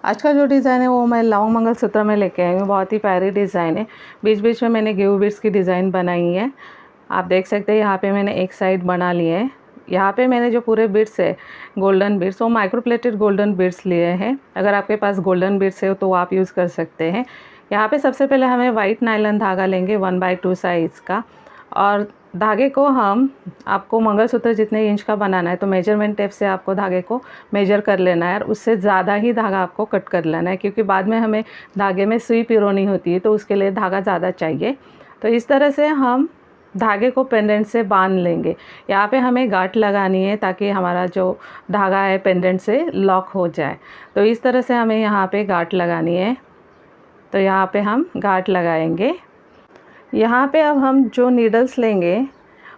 आज का जो डिज़ाइन है वो मैं लॉन्ग मंगलसूत्र में लेके आई हूँ। बहुत ही प्यारी डिज़ाइन है। बीच बीच में मैंने गेहूं बीड्स की डिज़ाइन बनाई है। आप देख सकते हैं यहाँ पे मैंने एक साइड बना लिए है। यहाँ पे मैंने जो पूरे बीड्स है गोल्डन बीड्स, वो माइक्रोप्लेटेड गोल्डन बीड्स लिए हैं। अगर आपके पास गोल्डन बीड्स है तो आप यूज़ कर सकते हैं। यहाँ पे सबसे पहले हमें वाइट नायलॉन धागा लेंगे 1/2 साइज़ का, और धागे को हम आपको मंगलसूत्र जितने इंच का बनाना है तो मेजरमेंट टेप से आपको धागे को मेजर कर लेना है, और उससे ज़्यादा ही धागा आपको कट कर लेना है, क्योंकि बाद में हमें धागे में सुई पिरोनी होती है तो उसके लिए धागा ज़्यादा चाहिए। तो इस तरह से हम धागे को पेंडेंट से बांध लेंगे। यहाँ पे हमें गांठ लगानी है ताकि हमारा जो धागा है पेंडेंट से लॉक हो जाए। तो इस तरह से हमें यहाँ पे गांठ लगानी है। तो यहाँ पे हम गांठ लगाएंगे। यहाँ पे अब हम जो नीडल्स लेंगे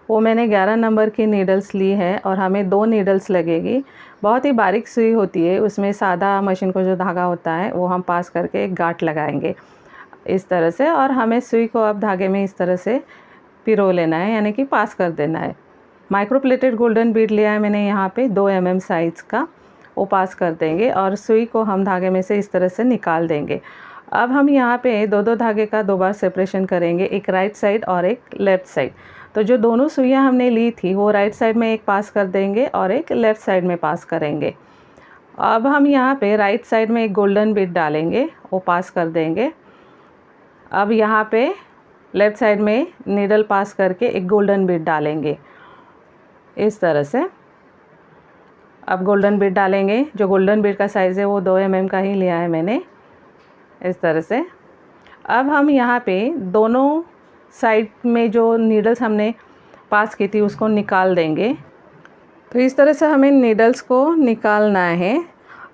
वो मैंने 11 नंबर की नीडल्स ली है, और हमें 2 नीडल्स लगेगी। बहुत ही बारीक सुई होती है, उसमें सादा मशीन को जो धागा होता है वो हम पास करके एक गांठ लगाएंगे इस तरह से, और हमें सुई को अब धागे में इस तरह से पिरो लेना है, यानी कि पास कर देना है। माइक्रोप्लेटेड गोल्डन बीड लिया है मैंने यहाँ पे 2 mm साइज़ का, वो पास कर देंगे और सुई को हम धागे में से इस तरह से निकाल देंगे। अब हम यहाँ पे दो धागे का 2 बार सेपरेशन करेंगे, एक राइट साइड और एक लेफ़्ट साइड। तो जो दोनों सुइयाँ हमने ली थी वो राइट साइड में एक पास कर देंगे और एक लेफ़्ट साइड में पास करेंगे। अब हम यहाँ पे राइट साइड में एक गोल्डन बीड डालेंगे, वो पास कर देंगे। अब यहाँ पे लेफ़्ट साइड में नीडल पास करके एक गोल्डन बीड डालेंगे इस तरह से। अब गोल्डन बीड डालेंगे। जो गोल्डन बीड का साइज़ है वो 2 mm का ही लिया है मैंने इस तरह से। अब हम यहाँ पे दोनों साइड में जो नीडल्स हमने पास की थी उसको निकाल देंगे। तो इस तरह से हमें नीडल्स को निकालना है।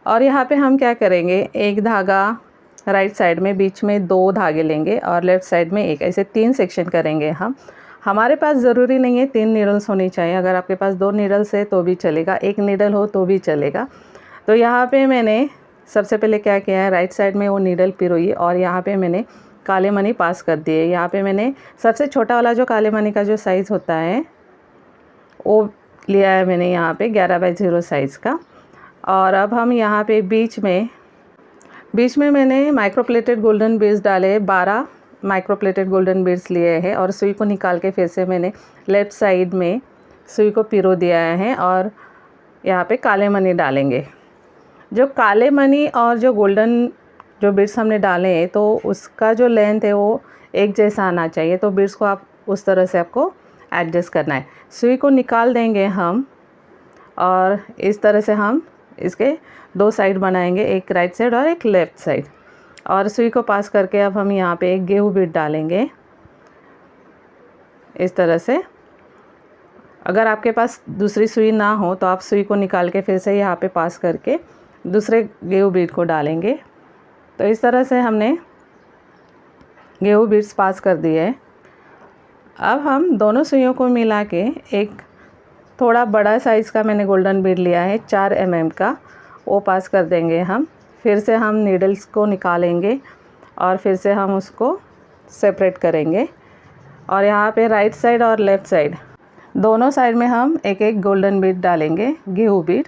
और यहाँ पे हम क्या करेंगे, एक धागा राइट साइड में, बीच में 2 धागे लेंगे और लेफ़्ट साइड में एक, ऐसे 3 सेक्शन करेंगे हम। हमारे पास ज़रूरी नहीं है 3 नीडल्स होनी चाहिए। अगर आपके पास 2 नीडल्स है तो भी चलेगा, 1 नीडल हो तो भी चलेगा। तो यहाँ पे मैंने सबसे पहले क्या किया है, राइट साइड में वो नीडल पिरोई और यहाँ पे मैंने काले मनी पास कर दिए। यहाँ पे मैंने सबसे छोटा वाला जो काले मनी का जो साइज़ होता है वो लिया है मैंने यहाँ पे 11/0 साइज़ का। और अब हम यहाँ पे बीच में मैंने माइक्रोप्लेटेड गोल्डन बीड्स डाले, 12 माइक्रोप्लेटेड गोल्डन बीड्स लिए हैं, और सुई को निकाल के फिर से मैंने लेफ़्ट साइड में सुई को पिरो दिया है और यहाँ पे काले मनी डालेंगे। जो काले मनी और जो गोल्डन जो बीड्स हमने डाले हैं तो उसका जो लेंथ है वो एक जैसा आना चाहिए। तो बीड्स को आप उस तरह से आपको एडजस्ट करना है। सुई को निकाल देंगे हम, और इस तरह से हम इसके 2 साइड बनाएंगे, एक राइट साइड और एक लेफ़्ट साइड। और सुई को पास करके अब हम यहाँ पे एक गेहूं बीड डालेंगे इस तरह से। अगर आपके पास दूसरी सुई ना हो तो आप सुई को निकाल के फिर से यहाँ पे पास करके दूसरे गेहूं बीड को डालेंगे। तो इस तरह से हमने गेहूं बीड्स पास कर दिए। अब हम दोनों सुइयों को मिला के एक थोड़ा बड़ा साइज़ का मैंने गोल्डन बीड लिया है 4 mm का, वो पास कर देंगे हम। फिर से हम नीडल्स को निकालेंगे और फिर से हम उसको सेपरेट करेंगे। और यहाँ पे राइट साइड और लेफ़्ट साइड दोनों साइड में हम एक एक गोल्डन बीड डालेंगे, गेहूं बीड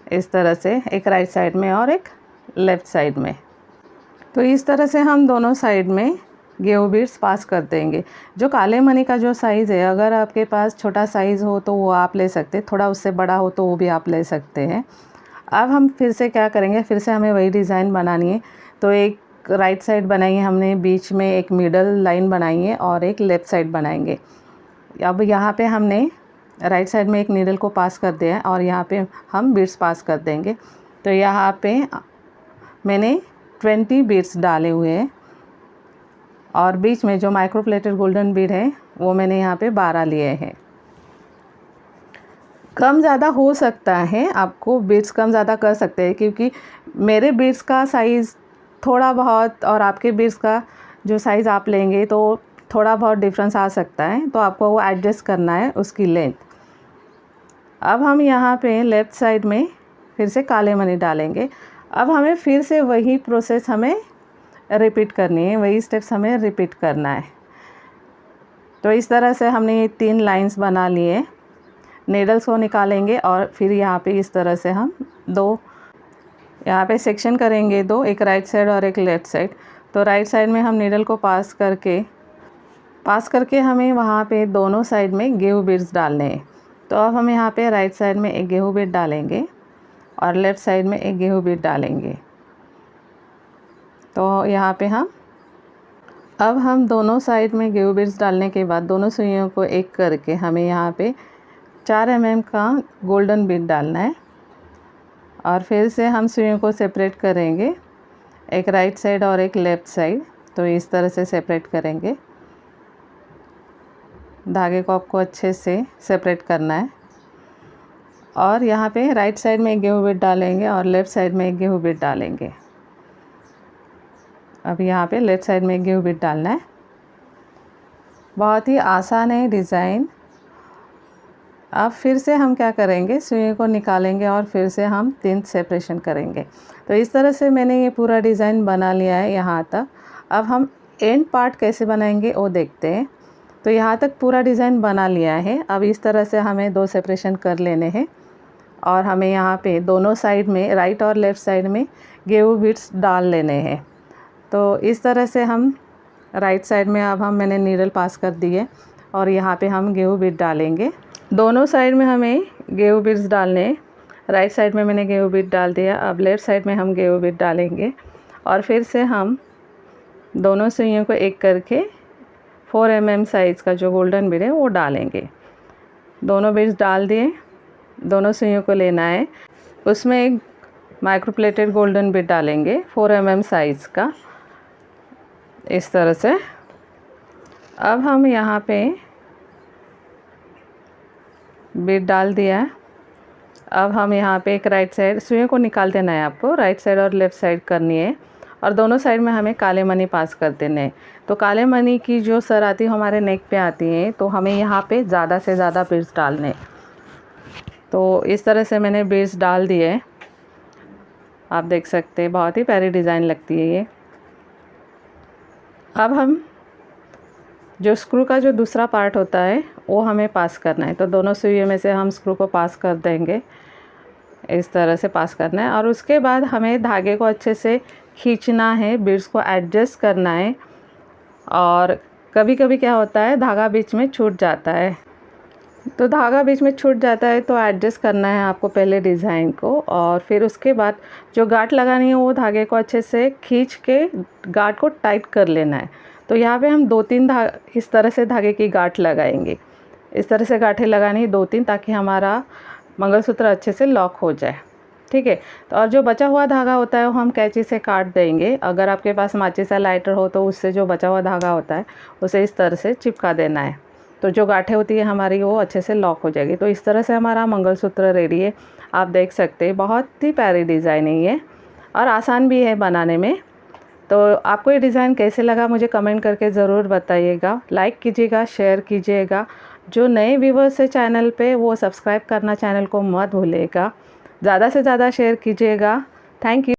इस तरह से, एक राइट साइड में और एक लेफ़्ट साइड में। तो इस तरह से हम दोनों साइड में गेहूं बीड्स पास कर देंगे। जो काले मनी का जो साइज़ है, अगर आपके पास छोटा साइज़ हो तो वो आप ले सकते, थोड़ा उससे बड़ा हो तो वो भी आप ले सकते हैं। अब हम फिर से क्या करेंगे, फिर से हमें वही डिज़ाइन बनानी है। तो एक राइट साइड बनाई है हमने, बीच में एक मिडल लाइन बनाई है और एक लेफ़्ट साइड बनाएंगे। अब यहाँ पे हमने राइट साइड में एक नीडल को पास कर दिया है और यहाँ पे हम बीड्स पास कर देंगे। तो यहाँ पे मैंने 20 बीड्स डाले हुए हैं, और बीच में जो माइक्रोप्लेटेड गोल्डन बीड है वो मैंने यहाँ पे 12 लिए हैं। कम ज़्यादा हो सकता है, आपको बीड्स कम ज़्यादा कर सकते हैं, क्योंकि मेरे बीड्स का साइज़ थोड़ा बहुत और आपके बीड्स का जो साइज़ आप लेंगे तो थोड़ा बहुत डिफरेंस आ सकता है, तो आपको वो एडजस्ट करना है उसकी लेंथ। अब हम यहाँ पे लेफ़्ट साइड में फिर से काले मनी डालेंगे। अब हमें फिर से वही प्रोसेस हमें रिपीट करनी है, वही स्टेप्स हमें रिपीट करना है। तो इस तरह से हमने ये 3 लाइंस बना लिए। नीडल्स को निकालेंगे और फिर यहाँ पे इस तरह से हम 2 यहाँ पे सेक्शन करेंगे दो, एक राइट साइड और एक लेफ़्ट साइड। तो राइट साइड में हम नीडल को पास करके हमें वहाँ पे दोनों साइड में गेहूँ बीड्स डालने हैं। तो अब हम यहाँ पे राइट साइड में एक गेहूँ बीड डालेंगे और लेफ़्ट साइड में एक गेहूँ बीड डालेंगे। तो यहाँ पे हम दोनों साइड में गेहूँ बीड्स डालने के बाद दोनों सुइयों को एक करके हमें यहाँ पे 4 mm का गोल्डन बीड डालना है और फिर से हम सुइयों को सेपरेट करेंगे, एक राइट साइड और एक लेफ़्ट साइड। तो इस तरह से सेपरेट करेंगे, धागे को आपको अच्छे से सेपरेट करना है। और यहाँ पे राइट साइड में एक गेहूँ बीड डालेंगे और लेफ़्ट साइड में एक गेहूँ बीड डालेंगे। अब यहाँ पे लेफ़्ट साइड में एक गेहूँ बीड डालना है। बहुत ही आसान है डिज़ाइन। अब फिर से हम क्या करेंगे, सुई को निकालेंगे और फिर से हम 3 सेपरेशन करेंगे। तो इस तरह से मैंने ये पूरा डिज़ाइन बना लिया है यहाँ तक। अब हम एंड पार्ट कैसे बनाएंगे वो देखते हैं। तो यहाँ तक पूरा डिज़ाइन बना लिया है। अब इस तरह से हमें 2 सेपरेशन कर लेने हैं और हमें यहाँ पे दोनों साइड में, राइट और लेफ़्ट साइड में गेहूँ बीड्स डाल लेने हैं। तो इस तरह से हम राइट साइड में मैंने नीडल पास कर दी है और यहाँ पे हम गेहूँ बीड डालेंगे। दोनों साइड में हमें गेहूँ बीड्स डालने हैं। राइट साइड में मैंने गेहूँ बीड डाल दिया, अब लेफ़्ट साइड में हम गेहूँ बीड डालेंगे और फिर से हम दोनों सुइयों को एक करके 4 mm साइज़ का जो गोल्डन बीड है वो डालेंगे। दोनों बीड्स डाल दिए, दोनों सुइयों को लेना है, उसमें एक माइक्रो प्लेटेड गोल्डन बीड डालेंगे 4 mm साइज़ का, इस तरह से। अब हम यहाँ पे बीड डाल दिया है। अब हम यहाँ पे एक राइट साइड, सुइयों को निकाल देना है आपको, राइट साइड और लेफ़्ट साइड करनी है और दोनों साइड में हमें काले मनी पास कर देने हैं। तो काले मनी की जो सर आती है हमारे नेक पे आती हैं, तो हमें यहाँ पे ज़्यादा से ज़्यादा बीड्स डालने। तो इस तरह से मैंने बीड्स डाल दिए, आप देख सकते हैं बहुत ही प्यारी डिज़ाइन लगती है ये। अब हम जो स्क्रू का जो दूसरा पार्ट होता है वो हमें पास करना है। तो दोनों सुइयों में से हम स्क्रू को पास कर देंगे, इस तरह से पास करना है। और उसके बाद हमें धागे को अच्छे से खींचना है, बीड्स को एडजस्ट करना है। और कभी कभी क्या होता है, धागा बीच में छूट जाता है। तो धागा बीच में छूट जाता है तो एडजस्ट करना है आपको पहले डिज़ाइन को, और फिर उसके बाद जो गांठ लगानी है वो धागे को अच्छे से खींच के गांठ को टाइट कर लेना है। तो यहाँ पे हम 2-3 इस तरह से धागे की गांठ लगाएंगे। इस तरह से गांठें लगानी है 2-3, ताकि हमारा मंगलसूत्र अच्छे से लॉक हो जाए, ठीक है। तो और जो बचा हुआ धागा होता है वो हम कैंची से काट देंगे। अगर आपके पास माचिस या लाइटर हो तो उससे जो बचा हुआ धागा होता है उसे इस तरह से चिपका देना है। तो जो गांठें होती है हमारी वो अच्छे से लॉक हो जाएगी। तो इस तरह से हमारा मंगलसूत्र रेडी है। आप देख सकते हैं बहुत ही प्यारी डिज़ाइन है ये, और आसान भी है बनाने में। तो आपको ये डिज़ाइन कैसे लगा मुझे कमेंट करके ज़रूर बताइएगा। लाइक कीजिएगा, शेयर कीजिएगा। जो नए व्यूवर्स है चैनल पे वो सब्सक्राइब करना चैनल को मत भूलिएगा। ज़्यादा से ज़्यादा शेयर कीजिएगा। Thank you.